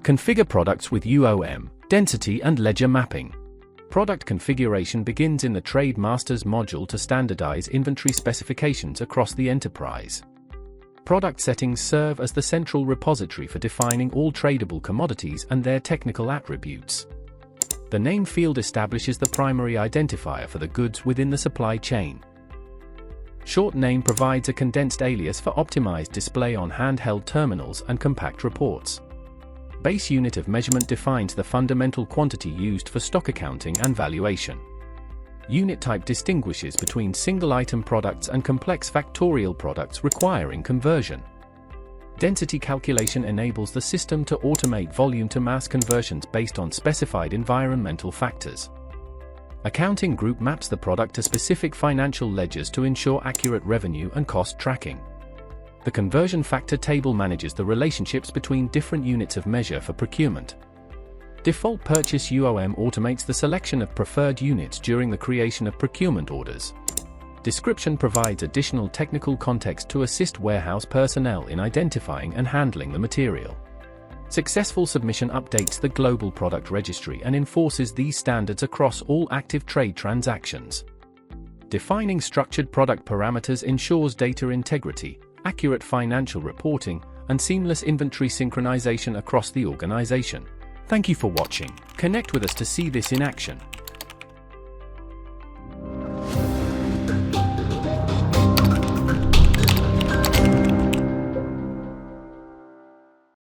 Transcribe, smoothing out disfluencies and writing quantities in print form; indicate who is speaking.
Speaker 1: Configure products with UOM, density and ledger mapping. Product configuration begins in the Trade Masters module to standardize inventory specifications across the enterprise. Product settings serve as the central repository for defining all tradable commodities and their technical attributes. The name field establishes the primary identifier for the goods within the supply chain. Short name provides a condensed alias for optimized display on handheld terminals and compact reports. Base unit of measurement defines the fundamental quantity used for stock accounting and valuation. Unit type distinguishes between single-item products and complex factorial products requiring conversion. Density calculation enables the system to automate volume-to-mass conversions based on specified environmental factors. Accounting group maps the product to specific financial ledgers to ensure accurate revenue and cost tracking. The conversion factor table manages the relationships between different units of measure for procurement. Default purchase UOM automates the selection of preferred units during the creation of procurement orders. Description provides additional technical context to assist warehouse personnel in identifying and handling the material. Successful submission updates the global product registry and enforces these standards across all active trade transactions. Defining structured product parameters ensures data integrity, accurate financial reporting, and seamless inventory synchronization across the organization. Thank you for watching. Connect with us to see this in action.